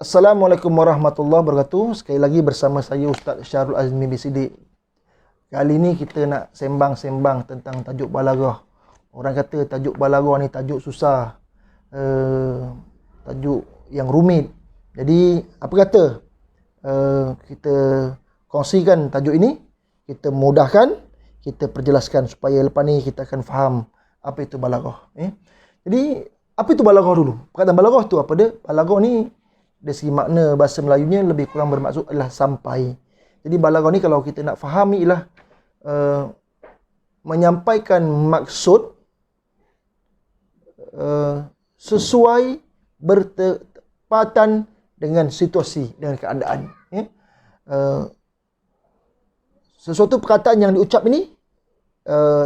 Assalamualaikum warahmatullahi wabarakatuh. Sekali lagi bersama saya Ustaz Syahrul Azmi BCD. Kali ni kita nak sembang-sembang tentang tajuk balaghah. Orang kata tajuk balaghah ni tajuk susah, tajuk yang rumit. Jadi apa kata kita kongsikan tajuk ini, kita mudahkan, kita perjelaskan supaya lepas ni kita akan faham apa itu balaghah. Jadi apa itu balaghah dulu? Perkataan balaghah tu apa dia? Balaghah ni dari segi makna bahasa Melayunya lebih kurang bermaksud adalah sampai. Jadi balaghah ni kalau kita nak fahami ialah menyampaikan maksud sesuai bertepatan dengan situasi, dengan keadaan. Sesuatu perkataan yang diucap ini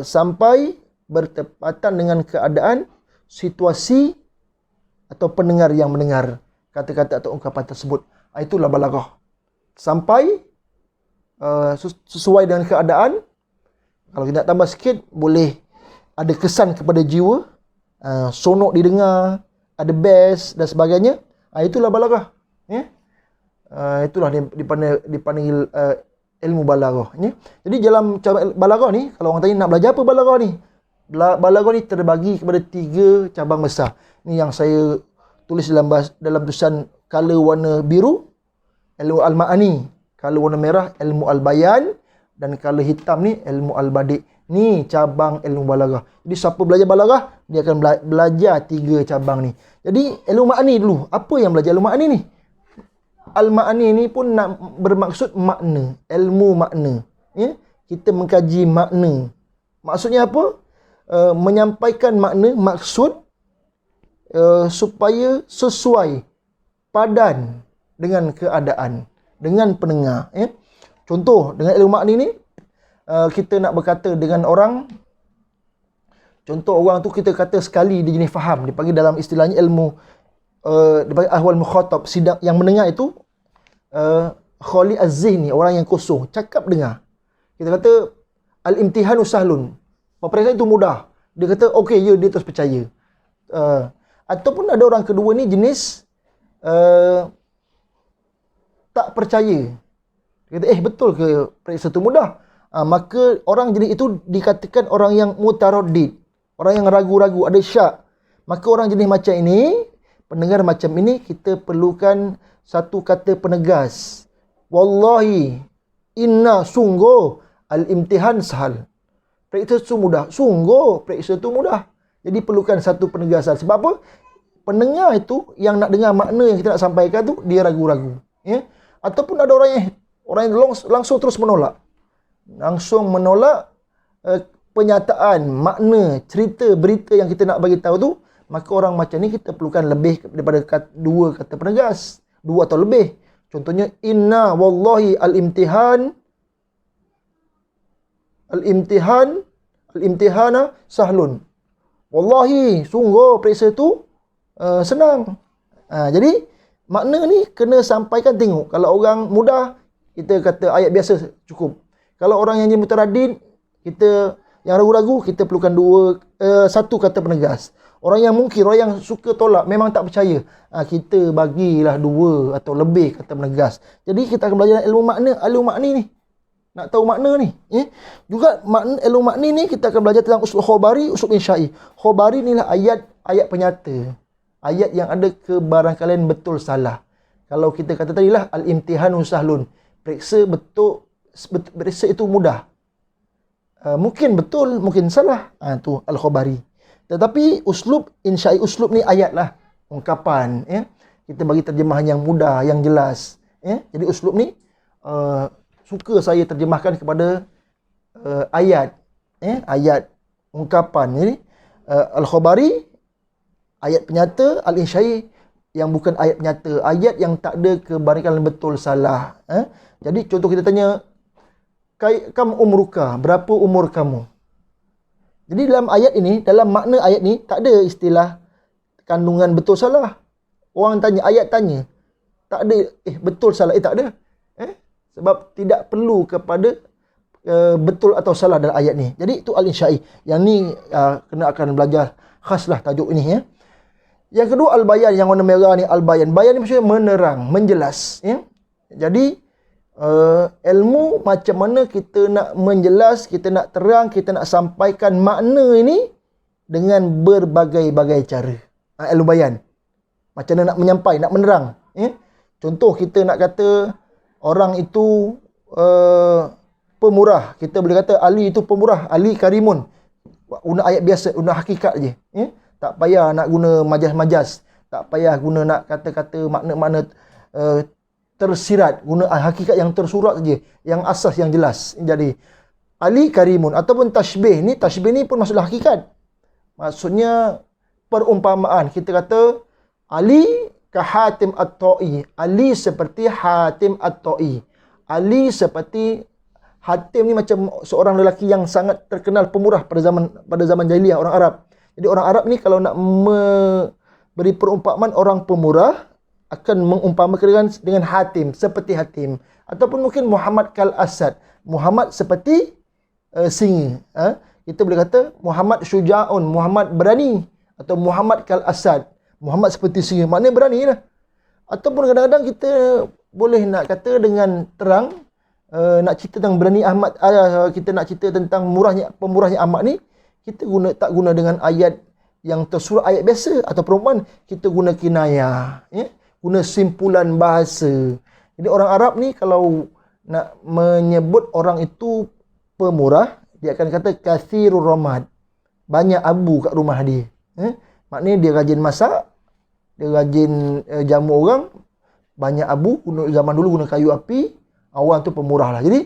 sampai bertepatan dengan keadaan, situasi atau pendengar yang mendengar kata-kata atau ungkapan tersebut. Itulah balaghah. Sampai sesuai dengan keadaan. Kalau kita nak tambah sikit, boleh ada kesan kepada jiwa, sonok didengar, ada best dan sebagainya. Itulah balaghah. Itulah dipanggil ilmu balaghah. Jadi dalam balaghah ni, kalau orang tanya nak belajar apa balaghah ni? Balaghah ni terbagi kepada 3 cabang besar. Ni yang saya tulis dalam tulisan color warna biru, ilmu al-ma'ani. Color warna merah, ilmu al-bayan. Dan color hitam ni, ilmu al-badi'. Ni cabang ilmu balaghah. Jadi siapa belajar balaghah, dia akan belajar 3 cabang ni. Jadi ilmu ma'ani dulu. Apa yang belajar ilmu ma'ani ni? Al-ma'ani ni pun nak bermaksud makna, ilmu makna. Kita mengkaji makna. Maksudnya apa? Menyampaikan makna, maksud supaya sesuai, padan dengan keadaan, dengan pendengar. Contoh, dengan ilmu makni ni, kita nak berkata dengan orang, contoh orang tu kita kata sekali dia jenis faham, dia panggil dalam istilahnya ilmu, dia panggil ahwal mukhatab, sidang yang mendengar itu, khali az-zihni, orang yang kosong, cakap dengar. Kita kata, al-imtihanu sahlun, peperiksaan itu mudah. Dia kata, okey, ya, dia terus percaya. Ataupun ada orang kedua ni jenis tak percaya. Dia kata, betul ke periksa itu mudah? Maka orang jenis itu dikatakan orang yang mutaraddid, orang yang ragu-ragu, ada syak. Maka orang jenis macam ini, pendengar macam ini, kita perlukan satu kata penegas. Wallahi, inna sungguh, al-imtihan sahal. Periksa itu mudah. Sungguh, periksa itu mudah. Jadi perlukan satu penegasan. Sebab apa? Pendengar itu yang nak dengar makna yang kita nak sampaikan tu, dia ragu-ragu. Ataupun ada orang yang langsung terus menolak. Langsung menolak penyataan, makna, cerita, berita yang kita nak bagi tahu tu. Maka orang macam ni kita perlukan lebih daripada 2 kata penegas. 2 atau lebih. Contohnya, inna wallahi al-imtihana sahlun. Wallahi, sungguh periksa itu senang. Jadi, makna ni kena sampaikan, tengok. Kalau orang mudah, kita kata ayat biasa cukup. Kalau orang yang mutaraddid, kita yang ragu-ragu, kita perlukan 1 kata penegas. Orang yang mungkir, orang yang suka tolak, memang tak percaya, kita bagilah 2 atau lebih kata penegas. Jadi, kita akan belajar ilmu makni ni. Nak tahu makna ni. Juga ilmu makni ni kita akan belajar tentang usul khobari, usul insya'i. Khobari ni lah ayat penyata. Ayat yang ada kebarangkalian betul salah. Kalau kita kata tadi lah, al-imtihanu sahlun. Periksa betul, periksa itu mudah. Mungkin betul, mungkin salah. Tu al-khobari. Tetapi uslub insya'i, uslub ni ayat lah. Ungkapan. Kita bagi terjemahan yang mudah, yang jelas. Jadi uslub ni, suka saya terjemahkan kepada ayat, ayat ungkapan. Jadi al-khobari ayat penyata, al-insya'i yang bukan ayat penyata, ayat yang tak ada kebarangkalian betul salah. Jadi contoh kita tanya, kam umruka, berapa umur kamu? Jadi dalam ayat ini, dalam makna ayat ni tak ada istilah kandungan betul salah. Orang tanya, ayat tanya, tak ada betul salah, tak ada. Sebab tidak perlu kepada betul atau salah dalam ayat ni. Jadi itu al-insya'i. Yang ni kena akan belajar khaslah tajuk ini. Yang kedua al-bayan, yang warna merah ni al-bayan. Bayan ni maksudnya menerang, menjelas, ya. Jadi ilmu macam mana kita nak menjelas, kita nak terang, kita nak sampaikan makna ini dengan berbagai-bagai cara. Ilmu bayan. Macam mana nak menyampai, nak menerang, ya. Contoh kita nak kata orang itu pemurah. Kita boleh kata Ali itu pemurah, Ali karimun. Guna ayat biasa, guna hakikat je, ya. Tak payah nak guna majas-majas, tak payah guna nak kata-kata makna-makna tersirat, guna hakikat yang tersurat saja, yang asas yang jelas. Jadi Ali karimun ataupun tashbih ni pun maksudlah hakikat. Maksudnya perumpamaan. Kita kata Ali ka Hatim at-Ta'i. Ali seperti Hatim at-Ta'i. Ali seperti Hatim ni macam seorang lelaki yang sangat terkenal pemurah pada zaman jahiliah orang Arab. Jadi orang Arab ni kalau nak beri perumpamaan orang pemurah akan mengumpamakan dengan Hatim, seperti Hatim. Ataupun mungkin Muhammad kal Asad. Muhammad seperti singa. Kita boleh kata Muhammad syuja'un, Muhammad berani. Atau Muhammad kal Asad, Muhammad seperti singa. Maknanya berani lah. Ataupun kadang-kadang kita boleh nak kata dengan terang, nak cerita tentang berani Ahmad, kita nak cerita tentang pemurahnya Ahmad ni, kita tak guna dengan ayat yang tersurat, ayat biasa atau perumpamaan, kita guna kinayah, ya? Guna simpulan bahasa. Jadi orang Arab ni kalau nak menyebut orang itu pemurah, dia akan kata kathirur ramad, banyak abu kat rumah dia, ya? Maknanya dia rajin masak, dia rajin jamu orang, banyak abu. Zaman dulu guna kayu api, orang tu pemurah lah. Jadi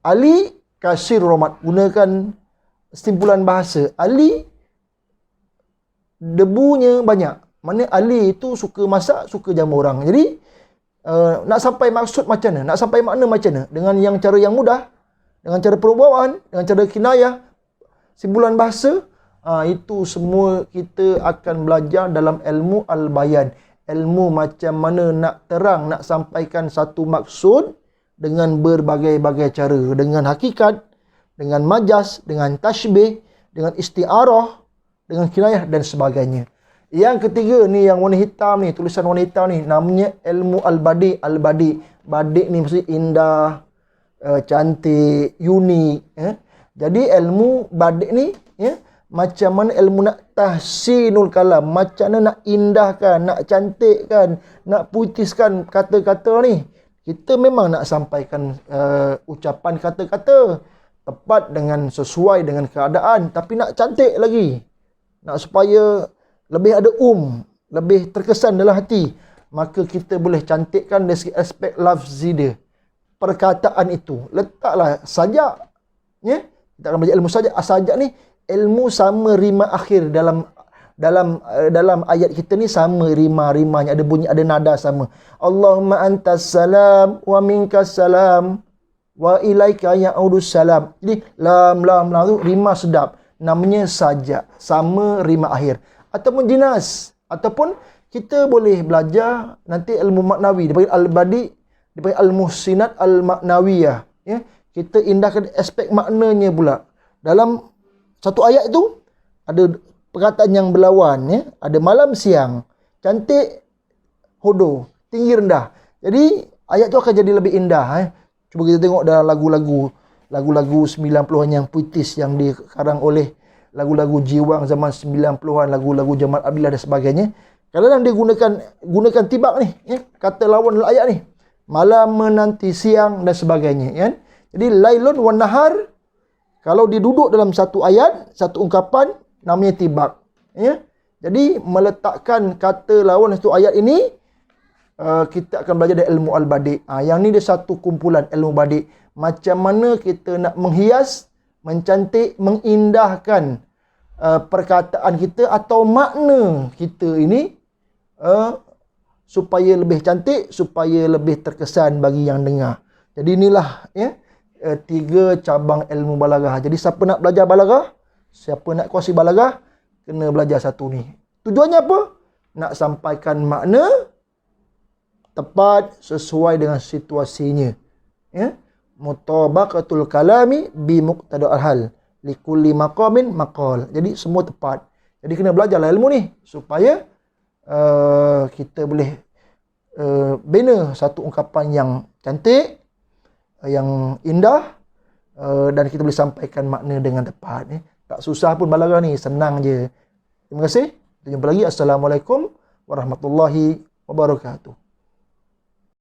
Ali kasir ramad, gunakan simpulan bahasa. Ali debunya banyak. Mana Ali itu suka masak, suka jamu orang. Jadi nak sampai maksud macam mana, nak sampai makna macam mana, dengan yang cara yang mudah, dengan cara perubahan, dengan cara kinayah, simpulan bahasa, itu semua kita akan belajar dalam ilmu al-bayan. Ilmu macam mana nak terang, nak sampaikan satu maksud dengan berbagai-bagai cara, dengan hakikat, dengan majas, dengan tashbih, dengan isti'arah, dengan kinayah dan sebagainya. Yang ketiga ni yang warna hitam ni, tulisan warna hitam ni, namanya ilmu al-badi'. Al-badi'. Badi' ni mesti indah, cantik, unik. Jadi ilmu badi' ni, ya, macam mana ilmu nak tahsinul kalam, macam mana nak indahkan, nak cantikkan, nak puitiskan kata-kata ni. Kita memang nak sampaikan ucapan kata-kata tepat dengan sesuai dengan keadaan, tapi nak cantik lagi. Nak supaya lebih ada lebih terkesan dalam hati, maka kita boleh cantikkan dari segi aspek lafzi dia. Perkataan itu letaklah sajak, ya. Kita akan belajar ilmu sajak. Sajak ni ilmu sama rima akhir dalam ayat kita ni, sama rimanya, ada bunyi, ada nada sama. Allahumma antas salam wa minkas salam wa ilaika ya'udus salam. Jadi lam tu rima sedap, namanya sajak, sama rima akhir. Ataupun jinas, ataupun kita boleh belajar nanti ilmu maknawi, dipanggil al-badi, dipanggil al-muhsinat al-maknawiyah, ya. Kita indahkan aspek maknanya pula. Dalam satu ayat itu ada perkataan yang berlawan, ya. Ada malam siang, cantik hodoh, tinggi rendah. Jadi ayat itu akan jadi lebih indah, ya. Cuba kita tengok dalam lagu-lagu 90-an yang puitis yang dikarang oleh lagu-lagu jiwang zaman 90-an, lagu-lagu Jamal Abdillah dan sebagainya. Kadang-kadang dia gunakan tibak ni, ya, kata lawan dalam ayat ni. Malam menanti siang dan sebagainya, ya. Jadi lailun wan nahar, kalau dia duduk dalam satu ayat, satu ungkapan, namanya tibak, ya. Jadi meletakkan kata lawan satu ayat ini, kita akan belajar dari ilmu al-badi'. Yang ni dia satu kumpulan ilmu badi'. Macam mana kita nak menghias, mencantik, mengindahkan perkataan kita atau makna kita ini, supaya lebih cantik, supaya lebih terkesan bagi yang dengar. Jadi inilah, ya, 3 cabang ilmu balaghah. Jadi siapa nak belajar balaghah, siapa nak kuasai balaghah, kena belajar satu ni. Tujuannya apa? Nak sampaikan makna tepat sesuai dengan situasinya, ya. Mutabaqatul kalami bi muqtada'al hal, likulli maqamin maqal. Jadi semua tepat. Jadi kena belajarlah ilmu ni supaya kita boleh bina satu ungkapan yang cantik, yang indah, dan kita boleh sampaikan makna dengan tepat. Tak susah pun balaghah ni, senang je. Terima kasih. Kita jumpa lagi. Assalamualaikum warahmatullahi wabarakatuh.